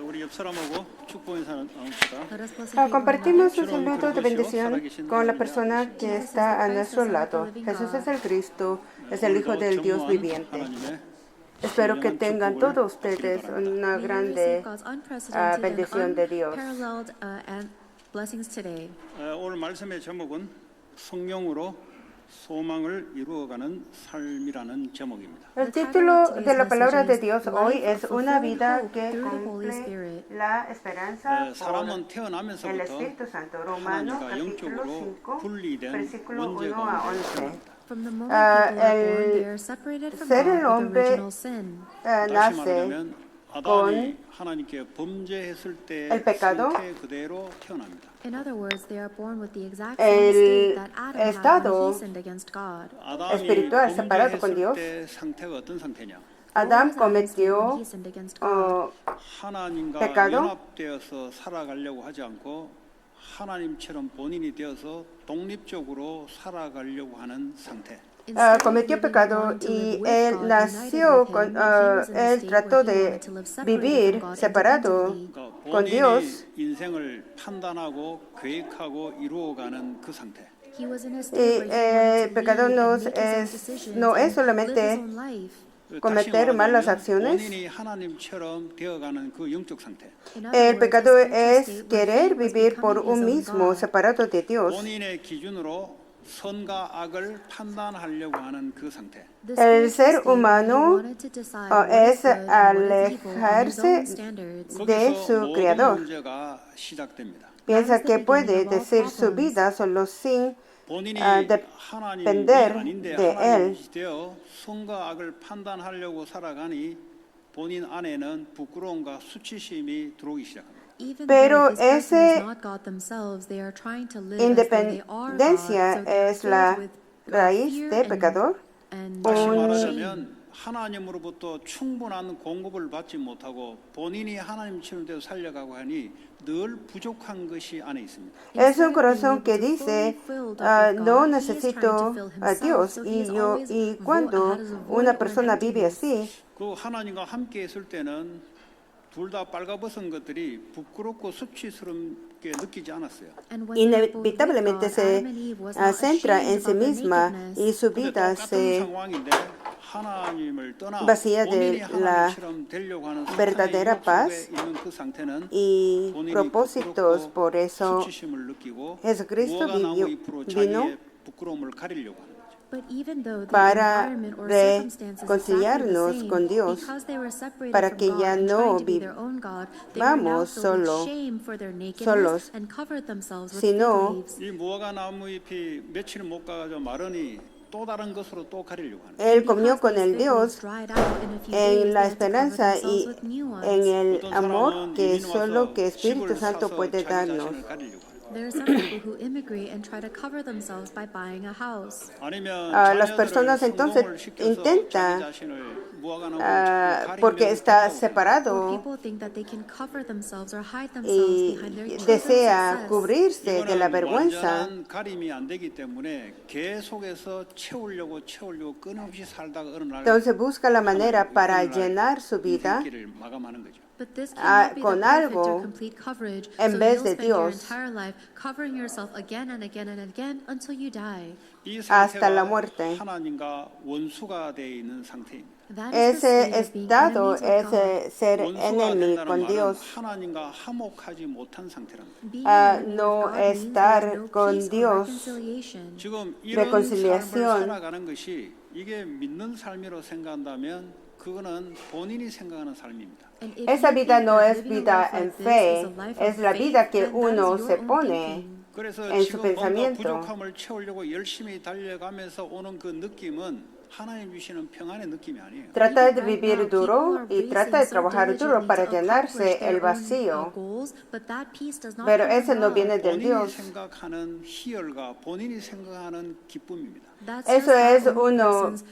우리 옆 사람하고 축복 인사 나눕시다. Compartimos un saludo de bendición con la persona que está a nuestro lado. Jesús es el Cristo, es el Hijo del Dios viviente. Espero que tengan todos ustedes una grande bendición de Dios. 오늘 말씀의 제목은 성령으로 소망을 이루어가는 삶이라는 제목입니다. El título de la palabra de Dios hoy es una vida que cumple la esperanza 사람은 por el 태어나면서부터 Espíritu Santo. Romanos 하나님과 capítulo 영적으로 5, 분리된 versículo 1 원죄 a 가운데 11. 살았다. Ser el hombre 다시 nace 말하면 아담이 하나님께 범죄했을 때 el pecado. 상태 그대로 태어납니다. In other words, they are born with the exact El same state that Adam had estado when he sinned against God. 아담이 espiritual separado con Dios. 범죄했을 때 상태가 어떤 상태냐? Adán What was Adam's state when cometió he sinned against God? 하나님과 pecado. 연합되어서 sal가려고 하지 않고 하나님처럼 본인이 되어서 독립적으로 살아가려고 하는 상태. cometió pecado y él nació con, él trató de vivir separado con 본인이 Dios. 인생을 판단하고 계획하고 이루어가는 그 상태. He was in a Y state where he el pecado wanted to no lead and make his own es, decisions no es and live his solamente own life. cometer malas acciones. 본인이 하나님처럼 되어가는 그 영적 상태. In other El words, pecado a spiritual es state where querer he was vivir por becoming un his mismo, own God. separado de Dios. 본인의 기준으로 선과 악을 판단하려고 하는 그 상태. The El spiritual ser state where he humano wanted to decide what is es good and what is evil on his alejarse own standards. de 거기서 su 모든 Creador. 문제가 시작됩니다. Piensa que puede decir su vida solo sin 본인이 하나님이 depender 아닌데 de él. 하나님이 되어 선과 악을 판단하려고 살아가니 본인 안에는 부끄러움과 수치심이 들어오기 시작합니다. Even Pero though this person ese is not God themselves, they are trying to live as though they are God, independencia so they are es la filled with raíz fear de pecador. and 다시 shame. 말하자면 하나님으로부터 충분한 공급을 받지 못하고 본인이 하나님처럼 되어 살려가고 하니 늘 부족한 것이 안에 있습니다. Es un corazón que dice, no necesito a Dios. Y cuando una persona vive así, 그 하나님과 함께 있을 때는 둘 다 빨가벗은 것들이 부끄럽고 수치스럽게 느끼지 않았어요. inevitablemente se centra en sí misma y su 근데 vida 똑같은 se 상황인데 하나님을 떠나 vacía 본인이 de la 하나님처럼 되려고 하는 verdadera 사탄의 paz 유혹 속에 있는 그 상태는 y 본인이 propósitos. 부끄럽고 Por eso 수치심을 느끼고 Jesucristo 무화과 나무 잎으로 vino 자기의 부끄러움을 가리려고 하는 거죠. But even though the para environment or circumstances exactly the reconciliarnos same, con Dios, because they were separated para from que God ya and no trying to be their own God, they were now vivamos filled solo- with shame for their nakedness solos, and covered themselves with sino fig leaves. 이 무화과 나무 잎이 며칠 못 가가지고 마르니 또 다른 것으로 또 가리려고 하는 거예요. Él comió Because con these el fig leaves Dios dried out in a few en days, la they had to cover esperanza y themselves with new ones. en el 어떤 amor 사람은 que 이민 solo 와서 que Espíritu 집을 Santo 사서 puede 자기 darnos. 자신을 가리려고 하는 거예요. There are some people who immigrate and try to cover themselves by buying a house. 아니면 Las 자녀들을 personas entonces 성공을 시켜서 intentan, 자기 자신을 무화과 나무로 porque está Or separado people think that they can cover themselves or hide themselves y behind their children's desea success. cubrirse de la 이거는 vergüenza. 완전한 가림이 안 되기 때문에 계속해서 채우려고 끊임없이 살다가 어느 날 Entonces busca la manera para llenar su vida 인생길을 마감하는 거죠. But this cannot be the con perfect algo or complete coverage. en So vez you'll de spend your Dios. entire life covering yourself again and again and again until you die. 이 hasta la 상태가 muerte. 하나님과 원수가 되어 있는 상태입니다. That is the Ese state of being estado enemies with es God. ser 원수가 enemigo 된다는 con 말은 Dios. 하나님과 화목하지 못한 상태랍니다. Being an enemy no with God means estar there is no con peace or Dios. reconciliation. 지금 이런 reconciliación. 삶을 살아가는 것이 이게 믿는 삶이라고 생각한다면 그거는 본인이 생각하는 삶입니다. And if Esa you vida think no that es living a vida life en like this fe, is a life es of la faith, vida que then that is uno your se own pone thinking. 그래서 en su 지금 뭔가 pensamiento. 부족함을 채우려고 열심히 달려가면서 오는 그 느낌은 하나님 주시는 평안의 느낌이 아니에요. Trata de vivir duro y trata de trabajar duro para llenarse el vacío, pero ese no viene del 본인이 Dios. 생각하는 희열과 본인이 생각하는 기쁨입니다. That's Eso just es that one uno person's,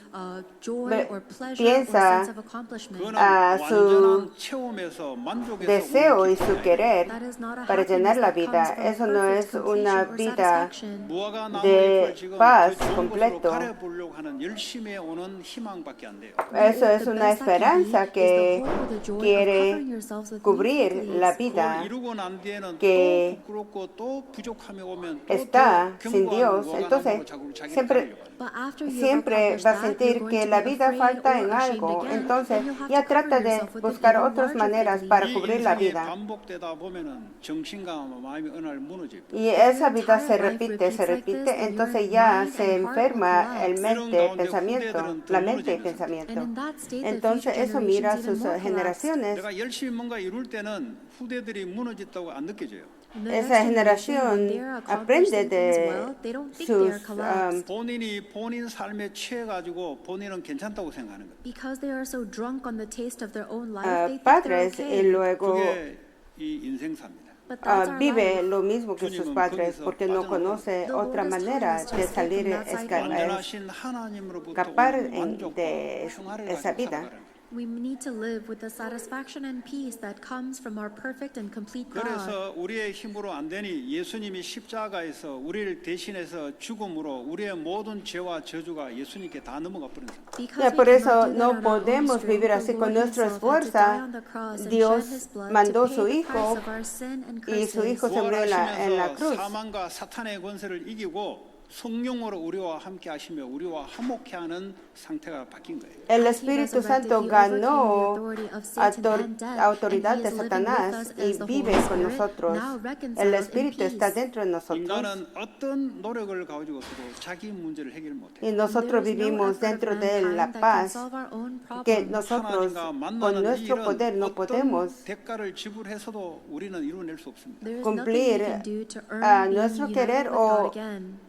joy or pleasure or piensa sense of accomplishment. 그거는 su 완전한 체험에서 만족에서 deseo 오는 y su 기쁨이 아니에요. querer That is not a para happiness llenar la that comes vida. from Eso no perfect es una completion or vida satisfaction. 무화과 나무 de 잎을 지금 paz 더 좋은 것으로 completo. 갈아보려고 하는 열심에 오는 희망밖에 안 돼요. Eso The es una best that can be esperanza is the que hope or the joy of quiere covering yourselves with cubrir leafy la leaves. vida 그걸 이루고 난 뒤에는 que 또 부끄럽고 또 부족함이 오면 또 está 더 sin 견고한 Dios. 무화과 Entonces, 나무로 자기를 siempre 가리려고 합니다. But after you've siempre accomplished va a that, you're sentir going que to la be vida afraid falta en or ashamed algo. again, Entonces, and you'll have ya to cover trata de yourself with buscar even otras larger maneras fig para leaves. 이 cubrir la 인생이 vida. 반복되다 보면은 정신과 마음이 어느 날 무너질 거예요. Y esa vida entire se life repite, repeats se like this, repite, then entonces your ya mind se and heart will enferma el collapse. mente, el pensamiento, la mente y And pensamiento. in that state, the Entonces future eso mira a generations sus even more collapsed. generaciones. 내가 열심히 뭔가 이룰 때는 후대들이 무너졌다고 안 느껴져요. And the Esa next generation, when generación they're aprende accomplishing things de well, they don't think they are sus collapsed. 본인이 본인 삶에 취해가지고 본인은 괜찮다고 생각하는 거예요. Because they are so drunk on the taste of their own life, they think padres they're y okay. luego 그게 이 인생사입니다. But that's our vive life. lo mismo que sus 주님은 padres 거기서 porque no 빠져나가는 conoce The otra Lord is telling manera us to de escape salir, from that cycle. 완전하신 하나님으로부터 escapar 오는 만족과 de 평화를 esa 가지고 vida. 살아가는 거예요. We need to live with the satisfaction and peace that comes from our perfect and complete God. 그래서 우리의 힘으로 안 되니 예수님이 십자가에서 우리를 대신해서 죽음으로 우리의 모든 죄와 저주가 예수님께 다 넘어가 버린 거예요. Because Por we eso cannot do that no on our own podemos strength, vivir the así con Lord nuestra himself had to die esfuerza. on the cross and Dios shed his blood mandó to su pay the Hijo price of our sin and y su Hijo curses. se murió en la cruz. 부활하시면서 사망과 사탄의 권세를 이기고 성령으로 우리와 함께 하시며 우리와 화목케 하는 상태가 바뀐 거예요. El As he Espíritu resurrected, Santo he ganó overcame the authority of Satan and death, autoridad and de he is living with Satanás us y as the vive Holy con Spirit, nosotros. now El reconciled in Espíritu está peace. dentro de nosotros 인간은 어떤 노력을 가지고서도 자기 문제를 해결 못해요. y nosotros There is no vivimos effort of dentro de mankind la that can paz solve our own que problems. nosotros 하나님과 con 만나는 이 nuestro poder 일은 no 어떤 podemos 대가를 지불해서도 우리는 이루어낼 수 없습니다. There is nothing we cumplir can do to earn being nuestro united querer with God o again.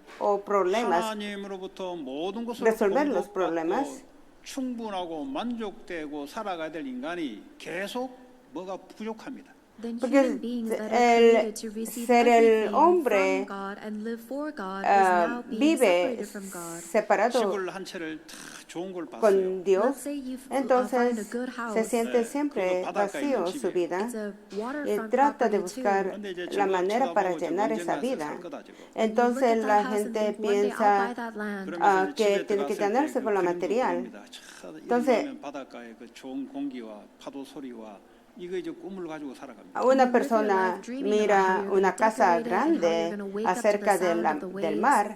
problemas, 하나님으로부터 모든 것을 resolver los problemas. 공급받고 충분하고 만족되고 살아가야 될 인간이 계속 뭐가 부족합니다. Then Porque human beings that are el created to receive ser el everything hombre, from God and live for God is now being vive separated from God. separado 집을 한 채를 다 좋은 걸 봤어요. con Dios, Let's say you find a entonces good house. se siente siempre 그거 바닷가에 vacío 있는 su 집이에요. vida It's a y waterfront trata de property buscar too. 근데 이제 la 저거 manera para 쳐다보고 llenar esa 언젠가 vida. 살 거다, 저거. Entonces You look at la that house and gente think, one day I'll buy piensa that land. 그러면서 que 집에 tiene que 들어갔을 llenarse 때 con lo 그 material. 그림도 그립니다. Entonces, 일어나면 바닷가에 그 좋은 공기와 파도 소리와 이거 이제 꿈을 가지고 살아갑니다. Una persona mira una casa grande acerca del mar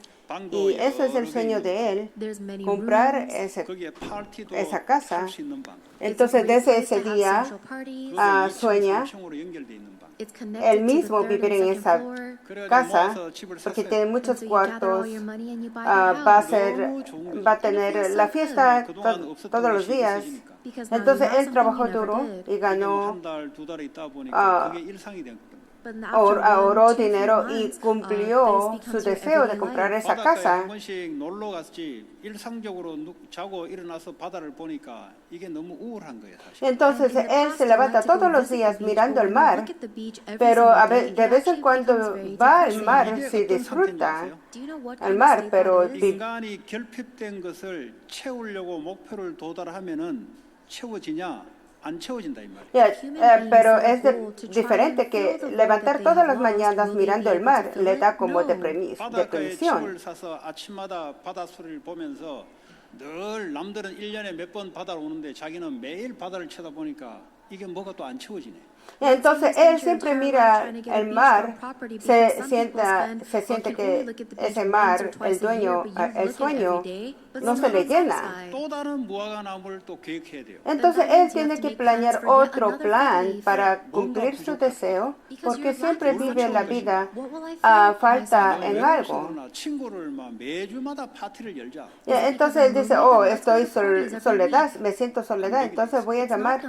y eso es el sueño de él, There's many comprar rooms. 거기에 파티도 esa casa. 할 수 있는 방. Entonces desde ese To have día social parties. 그것도 sueña 3층으로 연결돼 있는 방. It's él connected to the mismo third vivir en and second esa floor. 그래가지고 casa 모아서 집을 porque 샀어요. tiene muchos And so you gather all cuartos, your money and you buy va a that house. ser, va a tener la fiesta todos los días. Because now Entonces you have él trabajó something you duro never did. y ganó, 한 달, 두 달에 있다 보니까 그게 일상이 된 겁니다. But after 1, ahorró 2, 3 dinero y months, cumplió this su becomes your deseo de everyday comprar life. esa 바닷가에 한 casa. 번씩 놀러 갔지 일상적으로 자고 일어나서 바다를 보니까 이게 너무 우울한 거예요 사실. Entonces And in the él past, se you levanta like to go todos los visit the días beach, mirando but el when you mar, look at the beach every pero single a day, de it vez en actually cuando becomes very va al depressing. mar, 이게 sí 어떤 상태인지 disfruta 아세요? Do you know what al kind mar, of state pero that is? 인간이 결핍된 것을 채우려고 목표를 도달하면은 채워지냐 안 채워진다 이 말이에요. Yeah, pero es diferente que levantar todas las mañanas mirando el mar le da como 바닷가에 depresión. 집을 사서 아침마다 바다 소리를 보면서 늘 남들은 1년에 몇 번 바다로 오는데 자기는 매일 바다를 쳐다보니까 이게 뭐가 또 안 채워지네. Entonces él siempre mira el mar, se siente que ese mar, el dueño, el sueño, no se le llena. 또 다른 무화과 나무를 또 계획해야 돼요. Entonces él tiene que planear otro plan para cumplir su deseo, porque siempre vive la vida a falta en algo. 그러나 친구를 막 매주마다 파티를 열자. Entonces él dice, oh, estoy soledad, me siento soledad, entonces voy a llamar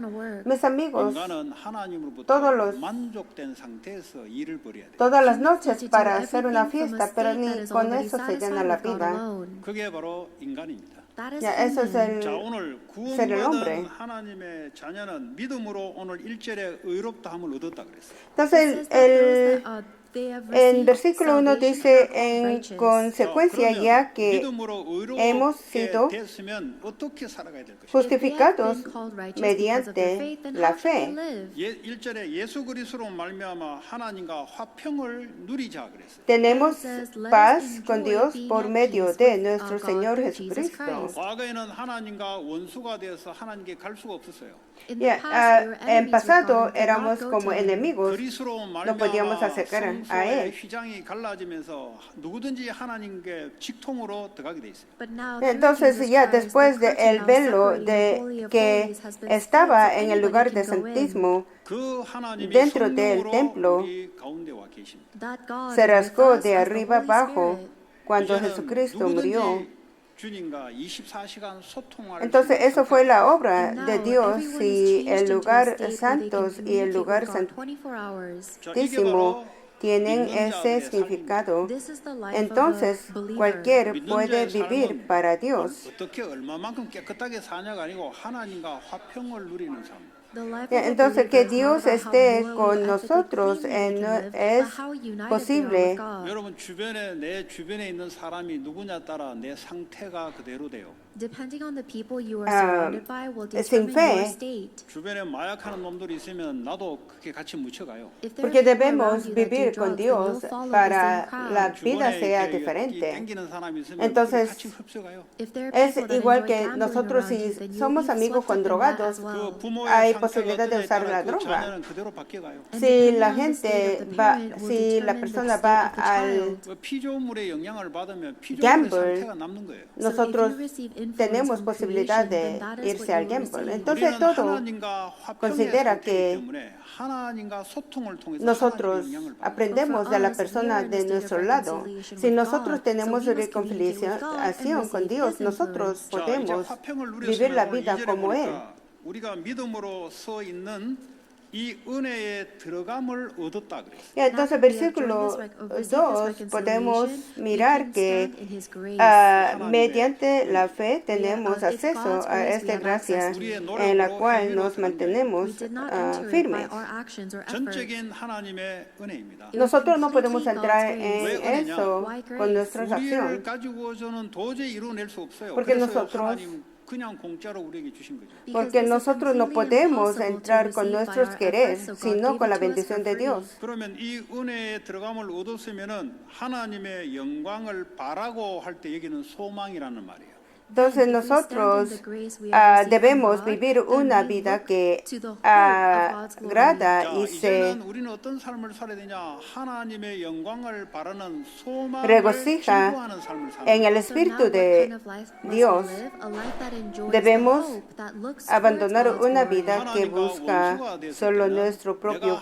mis amigos 인간은 하나님으로부터 todos los- 만족된 상태에서 일을 벌여야 돼요. todas las noches para hacer una fiesta, pero ni con eso se llena la vida. 그게 바로 인간입니다. Ya, eso es 자, el 오늘 ser el hombre. 구원받은 하나님의 자녀는 믿음으로 오늘 1절에 의롭다함을 얻었다 그랬어요. Entonces el En versículo 1 dice, en consecuencia, ya que 믿음으로 hemos 의롭게 sido 됐으면 어떻게 살아가야 될 것인가? justificados mediante la fe. 1절에 예수 그리스도로 말미암아 하나님과 화평을 누리자 그랬어요. Tenemos paz con Dios por medio de nuestro Señor Jesucristo. 과거에는 하나님과 원수가 되어서 하나님께 갈 수가 없었어요. En pasado éramos como enemigos, 그리스도로 no podíamos 말미암아 acercar a 성소의 Él. 휘장이 갈라지면서 누구든지 하나님께 직통으로 들어가게 돼 있어요. Entonces ya después del velo de que estaba en el lugar de santísimo, 그 하나님이 dentro del 성령으로 templo, 우리 가운데 와 계십니다. se rasgó de arriba abajo cuando 이제는 Jesucristo 누구든지 murió. 주님과 24시간 소통할 Entonces 수 eso fue la obra And de now Dios everyone is y changed el into a lugar state where they can santos y el communicate lugar with God 24 hours. 자, 이게 santísimo 바로 tienen 믿는 ese 자들의 significado. This is the life Entonces of a believer. cualquier 믿는 puede 자의 vivir 삶은 para Dios. 어떻게 얼마만큼 깨끗하게 사냐가 아니고 하나님과 화평을 누리는 삶. The life of a Entonces que believer is not Dios about how esté morally, con ethically nosotros clean they can live, es but how united they are posible. with God. 여러분 주변에 내 주변에 있는 사람이 누구냐 따라 내 상태가 그대로 돼요. Depending on the people you are surrounded by will sin determine fe, your state. 주변에 마약하는 놈들이 있으면 나도 그렇게 같이 묻혀가요. If there are Porque people debemos around you that do vivir con drugs, then you'll Dios follow the para same crowd. la vida 주변에 sea 이렇게 diferente. 땡기는 사람이 있으면 Entonces, 같이 흡수가요. If there are Es people that igual enjoy que gambling nosotros around you, si then you'll somos be amigos swept con up in that drogados, as well. 그 부모의 hay 상태가 posibilidad de 어떠냐에 usar 따라 la 그 droga. 자녀는 그대로 바뀌어가요. And Si depending la on the state gente of the va, parent will si la determine the persona state va of the al child. 그 피조물의 영향을 받으면 피조물의 gamble, 상태가 남는 거예요. nosotros So if you receive influence tenemos from posibilidad creation, de then that is irse what al you will gamble. receive. Entonces 우리는 todo 하나님과 화평의 considera 상태이기 que 때문에 하나님과 소통을 통해서 nosotros 하나님의 영향을 받아요. aprendemos de la persona de nuestro lado. Si nosotros tenemos reconciliación con Dios, nosotros 자, 이제 podemos 화평을 vivir la 누렸으면 vida 오늘 2절에 como Él. 보니까 우리가 믿음으로 서 있는 이 은혜에 들어감을 얻었다 그랬어요. Y entonces, versículo 2, podemos mirar que mediante la fe tenemos acceso a esta gracia en la cual nos mantenemos firmes. 전적인 하나님의 은혜입니다. Nosotros no podemos entrar en eso con nuestras 우리를 acciones. 가지고서는 도저히 이루어낼 수 없어요. Porque 그래서 nosotros 하나님 그냥 공짜로 우리에게 주신 거죠. Porque nosotros no podemos entrar con nuestros quereres, sino con la bendición de Dios. 그러면 이 은혜에 들어감을 얻었으면은 하나님의 영광을 바라고 할 때 여기는 소망이라는 말이에요. Entonces nosotros debemos vivir una vida que agrada 자, y se 이제는 우리는 어떤 삶을 살아야 되냐? 하나님의 영광을 바라는 소망을 regocija 증거하는 삶을 살아야 en 돼요. el Espíritu de Dios. Debemos abandonar una vida que busca solo nuestro propio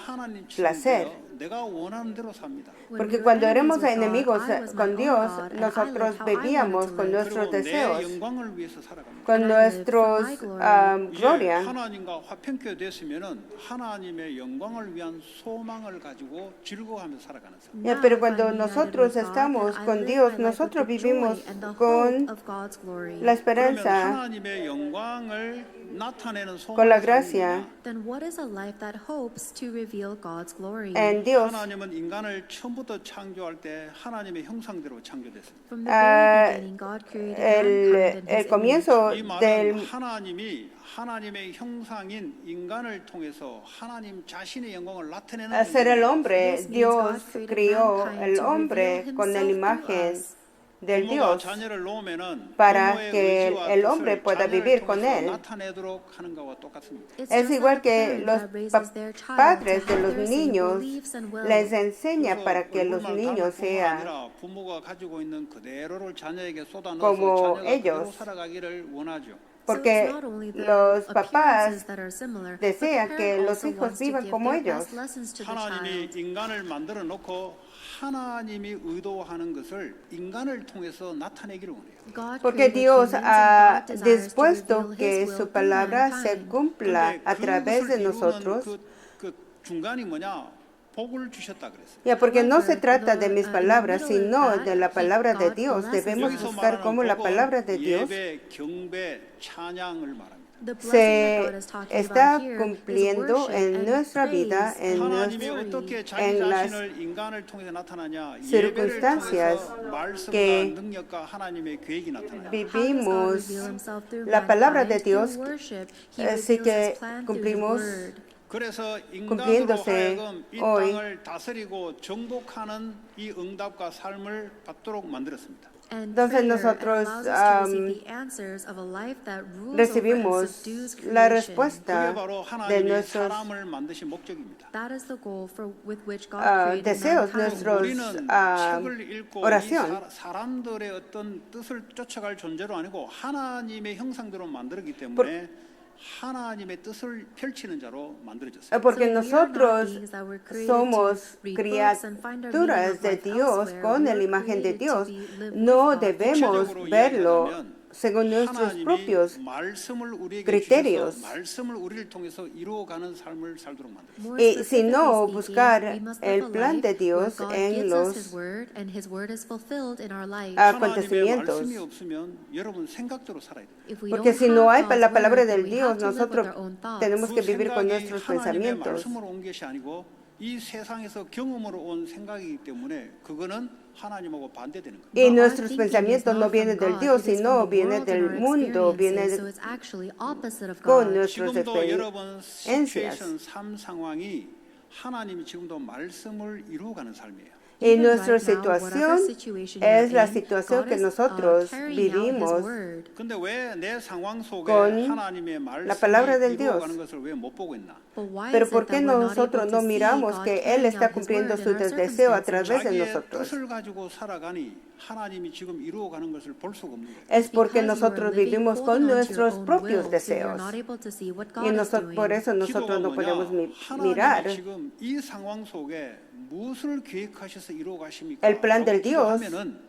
placer. 내가 원하는 대로 삽니다. Porque cuando éramos enemigos con Dios, nosotros vivíamos con nuestros 그리고 내 deseos, 영광을 위해서 살아갑니다. con nuestros 이제 gloria. 하나님과 화평케 됐으면은 ha나님의 영광을 위한 소망을 가지고 즐거워하며 살아가는 삶. Ya, pero cuando nosotros estamos con Dios, nosotros vivimos con la 그러면 esperanza, 하나님의 영광을 나타내는 con la 소망의 gracia 삶입니다. Then what is a life that hopes to reveal God's glory? en Dios. 하나님은 인간을 처음부터 창조할 때 하나님의 형상대로 창조됐습니다. From the very beginning, God created mankind in El His comienzo 이 말은 del 하나님이 하나님의 형상인 인간을 통해서 하나님 자신의 영광을 나타내는 hacer el 존재예요. hombre, This means Dios God created crió mankind el to hombre reveal con la himself imagen through us. del 부모가 Dios 자녀를 놓으면은 para 부모의 que 의지와 el 뜻을 hombre pueda 자녀를 vivir con 통해서 él. 나타내도록 하는 것과 똑같습니다. It's Es just igual like a que parent los that raises their child padres to de have los their say niños beliefs and will. les enseña 그래서 para que los 얼굴만 niños 닮을 뿐만 sean 아니라 부모가 가지고 있는 그대로를 자녀에게 쏟아넣어서 como 자녀가 그대로 ellos. 살아가기를 원하죠. Porque So it's not only the los papás appearances that are similar, desean but the que parent los also hijos wants to vivan give como their ellos. best lessons to the 하나님이 child. 인간을 만들어 놓고 하나님이 의도하는 것을 인간을 통해서 나타내기를 원해요. God Porque created Dios humans ha and God desires to dispuesto reveal que His will su through palabra se mankind. cumpla a través de nosotros. 그 중간이 뭐냐? 복을 주셨다 그랬어요. Ya, porque no se trata de mis palabras, sino de la palabra de Dios. Debemos 여기서 buscar 말하는 cómo la 복은 palabra de Dios. 예배, 경배, 찬양을 말합니다. The blessing that se God is talking está about here cumpliendo is worship en and nuestra praise vida, en 하나님이 glory. 어떻게 자기 en las 자신을 인간을 통해서 나타나냐? 예배를 circunstancias 통해서 말씀과 que 능력과 하나님의 계획이 나타나요. How does God vivimos reveal himself through la palabra de mankind? Dios, Through worship. He así reveals que his plan through his cumplimos word. 그래서 인간으로 cumpliéndose 하여금 이 hoy. 땅을 다스리고 정복하는 이 응답과 삶을 받도록 만들었습니다. And Entonces prayer nosotros allows us to receive the answers of a life that rules over and recibimos subdues la creation. 그게 respuesta 바로 de 하나님이 nuestros 사람을 만드신 목적입니다. That is the goal with which God created deseos, mankind. nuestros 우리는 책을 읽고 이 oración. 사람들의 어떤 뜻을 쫓아갈 존재로 아니고 하나님의 형상대로 만들었기 때문에 하나님의 뜻을 펼치는 자로 만들어졌어요. Porque So we are not nosotros beings that were created somos to read books and find our meaning criaturas of de life Dios elsewhere. con We la were imagen de created to Dios. live with No God. debemos 구체적으로 verlo 이야기하자면 según nuestros 하나님이 propios 말씀을 우리에게 criterios. 주셔서 말씀을 우리를 통해서 이루어가는 삶을 살도록 만들었어요. More Y si no, specifically buscar speaking, we must el live a plan de life Dios where God en gives los us His word, and His word is fulfilled in our life. 하나님의 acontecimientos. 말씀이 없으면 여러분 생각대로 살아야 돼요. If we Porque don't si no hay have God's la palabra word, then del we have Dios, to live with nosotros our own thoughts. tenemos que 그 vivir con 생각이 nuestros 하나님의 pensamientos. 말씀으로 온 것이 아니고 이 세상에서 경험으로 온 생각이기 때문에 그거는 하나님하고 반대되는 거예요. Y But our nuestros thinking is pensamientos no not vienen from del God, Dios, it is sino from the viene world and del our mundo, viene experiences. So it's actually opposite of con God. nuestras 지금도 여러분 experiencias. 시츄에이션 삶 상황이 하나님이 지금도 말씀을 이루어가는 삶이에요. Y Even nuestra right now, whatever situación situation es you're la in, situación God que is, nosotros carrying out His vivimos word. 근데 왜 내 상황 속에 con 하나님의 la palabra del 말씀이 이루어가는 Dios. 것을 왜 못 보고 있나? But why Pero is ¿por it qué that we're not nosotros able no to see miramos God que Él carrying está out His cumpliendo word su in our deseo a circumstances? través de 자기의 nosotros? 뜻을 가지고 살아가니 하나님이 지금 이루어가는 것을 볼 수가 없는 거예요. Es porque Because you are nosotros living vivimos holding con on to your nuestros own propios will, so you're deseos. not able to see what Y God is doing. por eso nosotros 기도가 no podemos 뭐냐? mirar 하나님이 지금 이 상황 속에 무엇을 계획하셔서 이루어가십니까? el plan del Dios. 하면은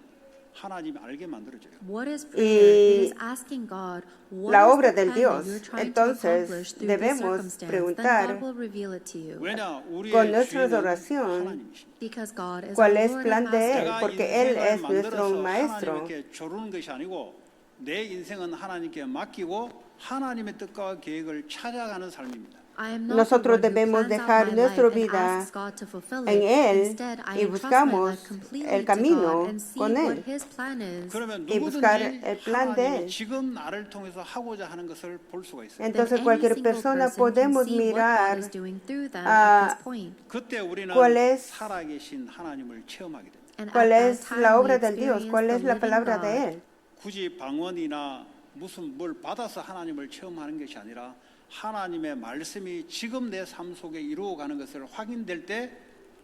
하나님이 알게 만들어져요. What is prayer? It is asking God what la is obra the del plan Dios. that you're trying Entonces, to accomplish through this debemos circumstance. preguntar Then God will reveal it to you. 왜냐? 우리의 con nuestra 주인은 oración 하나님이십니다. Because God is cuál our es Lord plan and de Master. Él, 내가 porque Él 인생을 es nuestro 만들어서 maestro. 하나님께 조르는 것이 아니고 내 인생은 하나님께 맡기고 하나님의 뜻과 계획을 찾아가는 삶입니다. I am not Nosotros the one who debemos plans out dejar my nuestra life and vida asks God to fulfill en it. Él Instead, I y entrust my buscamos life completely el to camino God and see con what Él. His plan is. 그러면 y buscar 누구든지 el plan de 하나님이 Él. 지금 나를 통해서 하고자 하는 것을 볼 수가 있어요. Entonces Then any cualquier single persona person can podemos see what God mirar is doing through them a at this point. 그때 우리는 ¿cuál es- 살아계신 하나님을 체험하게 됩니다. And cuál at es that time, la we obra del Dios, experience cuál the es la living palabra God. de Él. 굳이 방언이나 무슨 뭘 받아서 하나님을 체험하는 것이 아니라 하나님의 말씀이 지금 내 삶 속에 이루어가는 것을 확인될 때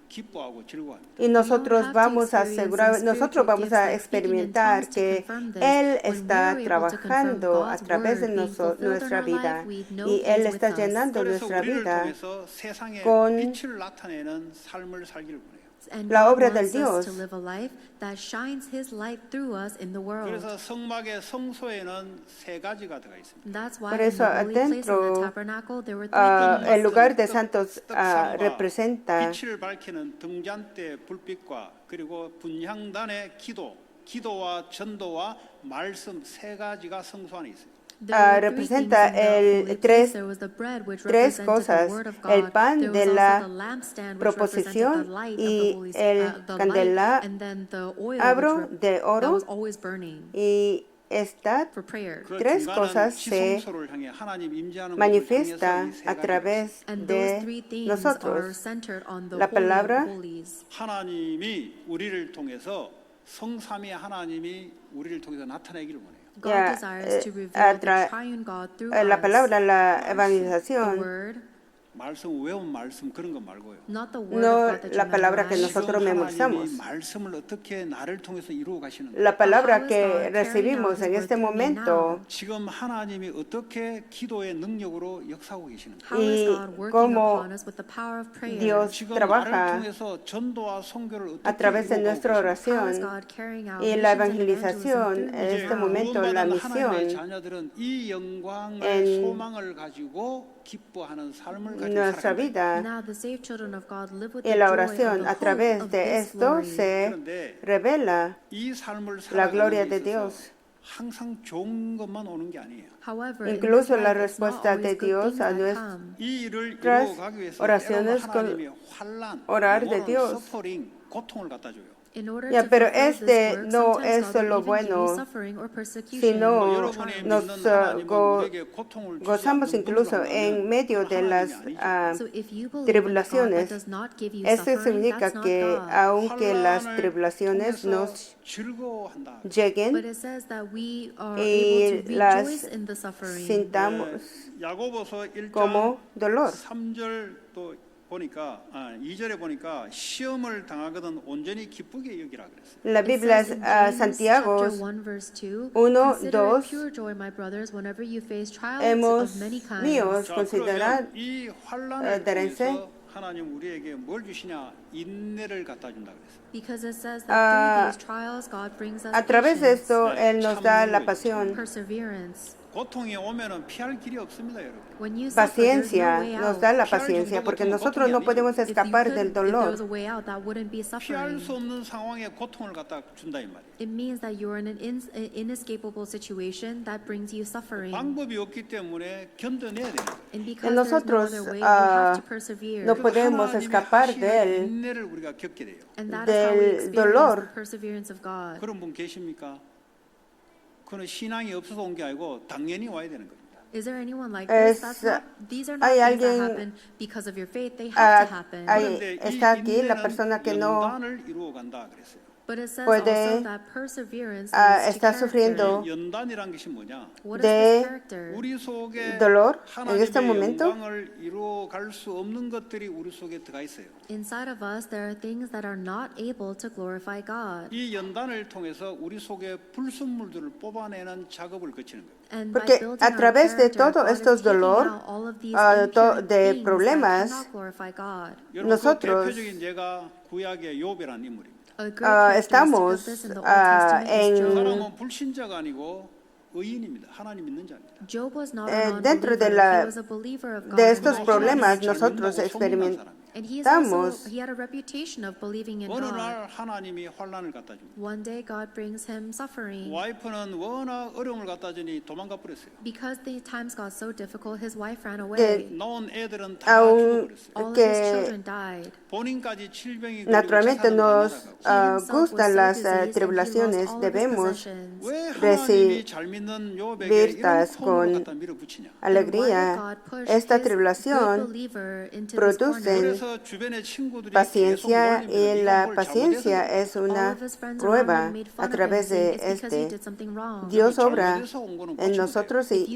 기뻐하고 즐거워합니다. Y nosotros vamos a asegurar, nosotros vamos a experimentar que Él está trabajando a través de nuestra vida y Él está llenando 그래서 nuestra 우리를 vida 통해서 세상에 con 빛을 나타내는 삶을 살기를 원해요. And la God obra wants del us Dios. to live a life that shines His light through us in the world. 그래서 성막의 성소에는 세 가지가 들어가 있습니다. And that's why Por in eso, the holy place, in adentro, the tabernacle, there were three things. el lugar de santos 떡상과 representa 빛을 밝히는 등잔대 불빛과 그리고 분향단의 기도와 전도와 말씀 세 가지가 성소 안에 있어요. There were three representa things in the holy place. tres- There was the bread, which tres represented cosas, the word of el God. pan There de was la also the lampstand, which proposición represented the light of the y Holy el the candela light, and then the oil abro de that oro was always burning y esta for prayer. 그 tres 중간은 cosas se 지성소를 향해 하나님 임재하는 곳을 manifiesta 향해서 이세 a 가지가 través And those de three things are nosotros. centered on the La Holy palabra, of Holies. 하나님이 우리를 통해서 성삼위 하나님이 우리를 통해서 나타내기를 원해요. God Ya, desires to reveal a the tra- triune God through la us. palabra, la The evangelización, word, 말씀 외운 말씀 그런 거 말고요. not the word no of God that la you palabra que memorize. nosotros 지금 memorizamos. 하나님이 말씀을 어떻게 나를 통해서 이루어 가시는 거. La palabra How is que God carrying recibimos out en His este word through me momento now? 지금 하나님이 어떻게 기도의 능력으로 역사하고 계시는 거. How is y God working cómo upon us with the power of prayer? Dios 지금 trabaja 나를 통해서 전도와 선교를 a 어떻게 través de 이루어가고 nuestra 계시는 거. How is oración God carrying out y la missions and evangelism evangelización. through En me este now? momento la 구원받은 하나님의 misión 자녀들은 이 영광의 en 소망을 가지고 기뻐하는 삶을 가지고 nuestra 살아간다. vida Now the saved children of God live with y the la joy oración. of A the través hope of de this esto glory. se 그런데 revela 이 삶을 la 살아가는 gloria 데 de 있어서 Dios. 항상 좋은 것만 오는 게 아니에요. However, in this Incluso la life, it's not respuesta de always good Dios things a that nuestras come. 이 일을 Tras 이루어가기 위해서 oraciones 때로는 con 하나님이 환란, orar de 영원한 Dios. 서퍼링, 고통을 갖다 줘요. In order Ya, to pero fulfill this este work, no sometimes es God solo will even give you bueno, suffering or persecution. sino 여러분이 nos 믿는 하나님은 go- 우리에게 고통을 주지 gozamos 않는 incluso 분이라고 en 하면 medio 그건 de las 하나님이 아니죠. So if you believe in a God that tribulaciones. does not give you Esto suffering, significa that's not que God. aunque las 환란을 tribulaciones 통해서 nos 즐거워한다. But lleguen it says that we are y able to las rejoice in the suffering. sintamos 야고보서 1장 como dolor. 3절 또 보니까 2절에 보니까 시험을 당하거든 온전히 기쁘게 여기라 그랬어요. La It Biblia, says in James Santiago chapter 1 verse 2, 1, consider it 2, pure joy, my brothers, whenever you face trials hemos of many kinds. míos 자, considerad 그러면 이 환란을 darense. 통해서 하나님 우리에게 뭘 주시냐? 인내를 갖다 준다 그랬어요. Because it says that through these trials, God brings us a través de patience, esto Él nos da la pasión. perseverance. 고통이 오면은 피할 길이 없습니다, 여러분. When you suffer, there's no Paciencia, way nos out. da la paciencia, porque nosotros no podemos If escapar del there dolor. was a way out, that wouldn't be 피할 suffering. 수 없는 상황에 고통을 갖다 준다 이 말이에요. It means that you're in an inescapable situation that brings you suffering. 방법이 없기 때문에 견뎌내야 되는 거예요. And because there's no nosotros, other way, you have to persevere. no podemos 하나님의 escapar 하시는 de él, 인내를 우리가 겪게 돼요. And that is how we del experience dolor. the perseverance of God. 그런 분 계십니까? 그는 신앙이 없어서 온 게 아니고 당연히 와야 되는 겁니다. Is there anyone like Es- this? These are not hay things that alguien- happen because of your faith. They have to happen. hay- 그런데 이 está aquí la 인내는 persona que no 연단을 이루어 간다 그랬어요. But it says puede, also that perseverance leads to está character. sufriendo 이 연단이란 것이 뭐냐? What is de this character? 우리 속에 dolor en 하나님의 este momento. 영광을 이루어 갈 수 없는 것들이 우리 속에 들어가 있어요. Inside of us, there are things that are not able to glorify God. 이 연단을 통해서 우리 속에 불순물들을 뽑아내는 작업을 거치는 거예요. And Porque by building a our través de character, todo God is estos taking dolor, out all of these de impure things problemas, that cannot glorify God. 여러분, 그 nosotros, 대표적인 예가 구약의 욥이라는 인물입니다. A great characteristic estamos of this in the Old Testament is en- 그 Job. 사람은 불신자가 아니고 의인입니다. 하나님 믿는 자입니다. Job was not a dentro de non-believer. He was a believer of God. de and estos righteous. problemas 잘 nosotros 믿는다고 소문난 사람이에요. And he had a reputation of believing in 어느 God. 날 하나님이 환란을 갖다 줍니다. One day God brings him suffering. 와이프는 워낙 어려움을 갖다 주니 도망가 버렸어요. Because the times got so difficult, his wife ran que away. 낳은 애들은 다 aun 죽어버렸어요. All of his que children died. 본인까지 질병이 걸리고 naturalmente 재산은 다 nos 날아가고. He himself was gustan so las diseased and he tribulaciones, lost all of his debemos possessions. 왜 recibir 하나님이 잘 믿는 욥에게 이런 virtas 폼을 con 갖다 밀어붙이냐? alegría. Esta tribulación produce 그래서 주변의 친구들이 paciencia 계속 y 놀립니다. la 이건 뭘 paciencia 잘못해서 es una prueba. A través de este, Dios obra en nosotros y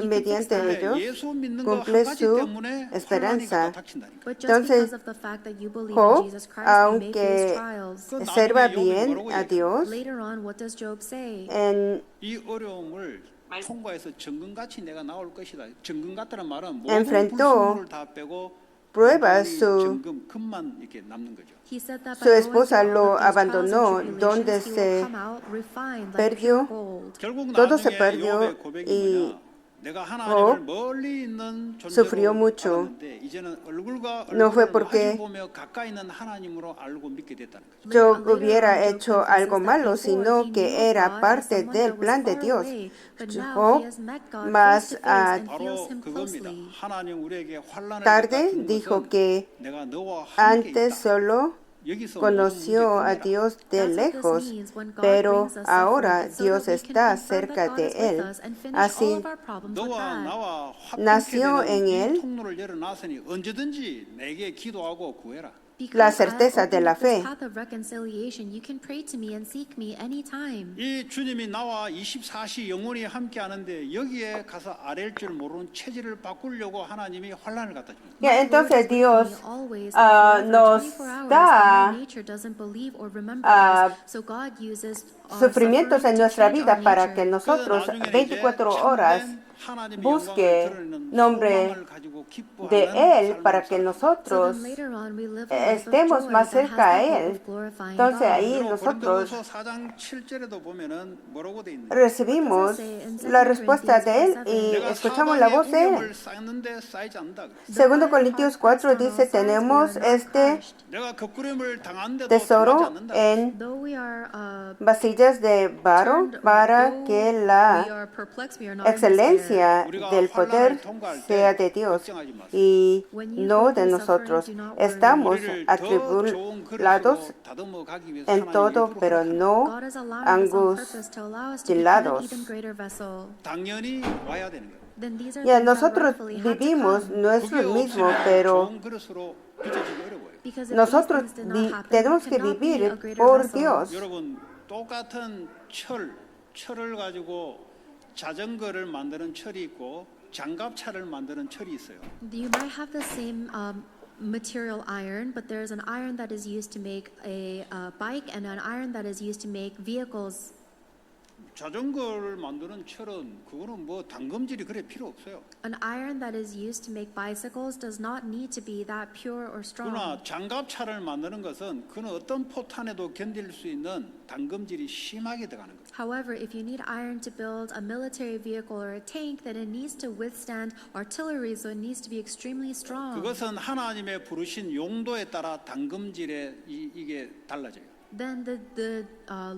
mediante ellos 예수 믿는 거 cumple 한 가지 su 때문에 esperanza. 환란이 닥친다니까. But just Entonces, because of the fact that you believe Job, in Jesus Christ, you may face aunque trials. 그 serva 나중에 욥이 bien 뭐라고 a 얘기해요? Dios, Later on, what does Job say? en 이 어려움을 통과해서 정금같이 내가 나올 것이다. 정금 같다는 말은 모든 enfrentó 불순물을 다 빼고 pruebas, 온전히 su, 정금 금만 이렇게 남는 거죠. He said that su by going esposa through all lo of these trials and abandonó, tribulations, donde he will se come out refined like perdió, pure gold. 결국 todo se 나중에 perdió 욥의 고백이 y 뭐냐? 내가 하나님을 Job 멀리 있는 sufrió 존재로 mucho. 알았는데 이제는 얼굴과 No fue 얼굴을 porque 마주보며 가까이 있는 하나님으로 알고 믿게 됐다는 거죠. yo Later on, hubiera Job hecho confesses algo that malo, before sino he que knew era God as parte someone del that was plan de far Dios. away, but now Job he has met God más face to face and feels 바로 him 그겁니다. closely. 하나님 우리에게 환란을 tarde 갖다 dijo 준 것은 que 내가 너와 함께 antes 있다. solo 여기서 conoció a 모든 문제 Dios de That's what this lejos, means when God pero brings us ahora suffering, so Dios that we can está confirm cerca that God de is with él. us and finish Así, all of our problems with 너와 that. 나와 Nació 화평케 en 되는 él 이 통로를 열어놨으니 언제든지 내게 기도하고 구해라. Because la I have certeza de opened la up this fe. path of reconciliation. You can pray to me and seek me anytime. 이 주님이 나와 24시 영원히 함께 하는데 여기에 가서 아랠 줄 모르는 체질을 바꾸려고 하나님이 환란을 갖다 줍니다. Ya, My entonces Lord is with Dios me always ah, and forever, nos 24 hours, da and my nature doesn't believe or remember ah, this. So God uses our sufrimientos suffering en to nuestra change vida our para nature. que nosotros 나중에는 24 이제 horas 참된 하나님의 busque 영광을 드러내는 nombre 소망을 가지고 기뻐하는 de Él 삶을 para que 살아가는 nosotros So then later on, we live a life of estemos joy más that has cerca a the hope Él. of glorifying Entonces God. ahí 그리고 nosotros 고린도후서 4장 7절에도 보면은 뭐라고 돼 있는지 recibimos la respuesta de Él y 내가 escuchamos la 사방에 voz de Él. 우gem을 쌓는데 쌓이지 않는다 그랬어요. Segundo Corintios 4 dice, tenemos este 내가 거꾸림을 당한데도 당하지 tesoro 않는다. en Though we are vasillas de barro para que la excelencia del poder sea de Dios y no de nosotros. Estamos 우리를 더 좋은 atribulados 그릇으로 다듬어 가기 위해서 en 하나님이 todo, 일부러 pero 허락합니다. no God is allowing this on purpose to allow us to become an angustiados. even greater vessel. 당연히 와야 되는 거예요. Then these are Ya things that nosotros rightfully had to vivimos, come. no es 그게 lo mismo, 없으면 pero 좋은 그릇으로 빚어지기 어려워요. Because if nosotros these things did not happen, tenemos we que cannot be a vivir greater por vessel. Dios. 여러분 똑같은 철을 가지고 자전거를 만드는 철이 있고 장갑차를 만드는 철이 있어요. You might have the same material iron, but there's an iron that is used to make a bike and an iron that is used to make vehicles. 자전거를 만드는 철은 그거는 뭐 담금질이 그래 필요 없어요. An iron that is used to make bicycles does not need to be that pure or strong. 그러나 장갑차를 만드는 것은 그는 어떤 포탄에도 견딜 수 있는 담금질이 심하게 들어가는 거예요. However, if you need iron to build a military vehicle or a tank, then it needs to withstand artillery, so it needs to be extremely strong. 그것은 하나님의 부르신 용도에 따라 담금질에 이게 달라져요. Then the